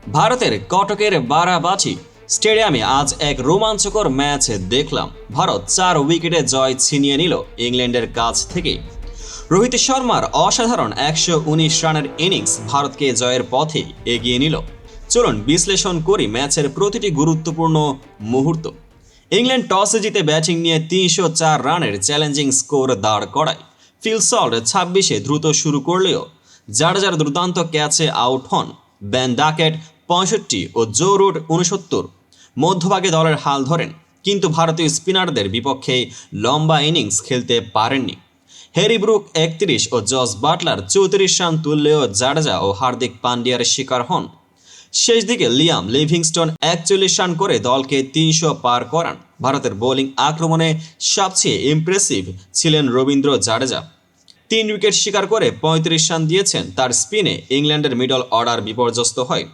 ভারতের কটকের বারাবাচি স্টেডিয়ামে আজ এক রোমাঞ্চকর ম্যাচ দেখলাম। ভারত 4 উইকেটে জয় ছিনিয়ে নিল ইংল্যান্ডের কাছ থেকে। রোহিত শর্মার অসাধারণ 119 রানের ইনিংস ভারতকে জয়ের পথে এগিয়ে নিল। চলুন বিশ্লেষণ করি ম্যাচের প্রতিটি গুরুত্বপূর্ণ মুহূর্ত। ইংল্যান্ড টসে জিতে ব্যাটিং নিয়ে 304 রানের চ্যালেঞ্জিং স্কোর দাঁড় করায়। ফিল সল্ট 26-এ দ্রুত শুরু করলেও জাডেজার দুর্দান্ত ক্যাচে আউট হন। বেন ডাকেট 65 ও জো রুট 69 মধ্যভাগে দলের হাল ধরেন, কিন্তু ভারতীয় স্পিনারদের বিপক্ষে লম্বা ইনিংস খেলতে পারেননি। হ্যারি ব্রুক 31 ও জস বাটলার 34 রান তুললেও জাডেজা ও হার্দিক পান্ডিয়ার শিকার হন। শেষ দিকে লিয়াম লিভিংস্টন 41 রান করে দলকে 300 পার করান। ভারতের বোলিং আক্রমণে সবচেয়ে ইমপ্রেসিভ ছিলেন রবীন্দ্র জাডেজা। 3 উইকেট শিকার করে 35 রান দিয়েছেন। তার স্পিনে ইংল্যান্ডের মিডল অর্ডার বিপর্যস্ত হয়।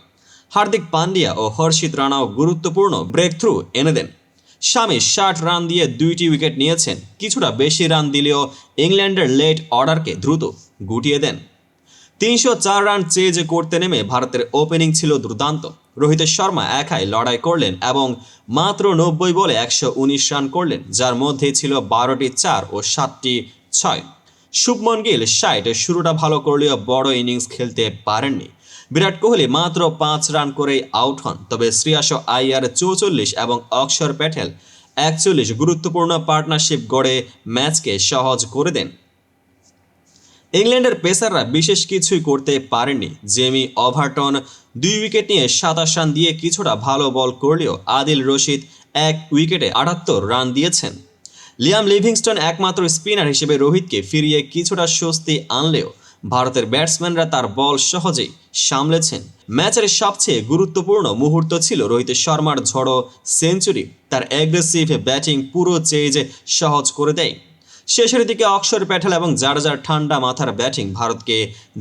হার্দিক পান্ডিয়া ও হর্ষিত রানাও গুরুত্বপূর্ণ ব্রেক থ্রু এনে দেন। শামি 60 রান দিয়ে 2টি উইকেট নিয়েছেন। কিছুটা বেশি রান দিলেও ইংল্যান্ডের লেট অর্ডারকে দ্রুত গুটিয়ে দেন। 304 রান চেজ করতে নেমে ভারতের ওপেনিং ছিল দুর্দান্ত। রোহিত শর্মা একাই লড়াই করলেন এবং মাত্র 90 বলে 119 রান করলেন, যার মধ্যে ছিল 12টি 4 ও 7টি 6। শুভমন গিল 60 শুরুটা ভালো করলেও বড় ইনিংস খেলতে পারেননি। বিরাট কোহলি মাত্র 5 রান করেই আউট হন, তবে শ্রেয়াস আইয়ার 44 এবং অক্ষর প্যাটেল 41 গুরুত্বপূর্ণ পার্টনারশিপ গড়ে ম্যাচকে সহজ করে দেন। ইংল্যান্ডের পেসাররা বিশেষ কিছুই করতে পারেননি। জেমি ওভারটন 2 উইকেট নিয়ে 27 রান দিয়ে কিছুটা ভালো বল করলেও আদিল রশিদ 1 উইকেটে 78 রান দিয়েছেন। লিয়াম লিভিংস্টন একমাত্র স্পিনার হিসেবে রোহিতকে ফিরিয়ে কিছুটা স্বস্তি আনলেও ভারতের ব্যাটসম্যানরা তার বল সহজেই সামলেছেন। ম্যাচের সবচেয়ে গুরুত্বপূর্ণ মুহূর্ত ছিল রোহিত শর্মার ঝড়ো সেঞ্চুরি। তার অ্যাগ্রেসিভ ব্যাটিং পুরো চেজ সহজ করে দেয়। শেষের দিকে অক্ষর প্যাটেল এবং জাডেজার ঠান্ডা মাথার ব্যাটিং ভারতকে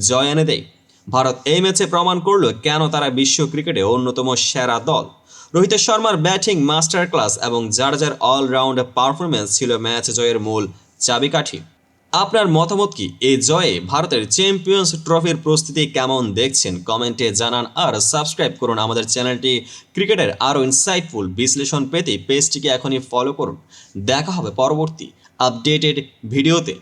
জয় এনে দেয়। ভারত এই ম্যাচে প্রমাণ করল কেন তারা বিশ্ব ক্রিকেটে অন্যতম সেরা দল। রোহিত শর্মার ব্যাটিং মাস্টার ক্লাস এবং জাডেজার অলরাউন্ড পারফরম্যান্স ছিল ম্যাচ জয়ের মূল চাবিকাঠি। আপনার মতামত কি? এই জয়ে ভারতের চ্যাম্পিয়ন্স ট্রফির প্রস্তুতি কেমন দেখছেন কমেন্টে জানান, আর সাবস্ক্রাইব করুন আমাদের চ্যানেলটি। ক্রিকেটের আরও ইনসাইটফুল বিশ্লেষণ পেতে পেজটিকে এখনই ফলো করুন। দেখা হবে পরবর্তী আপডেটেড ভিডিওতে।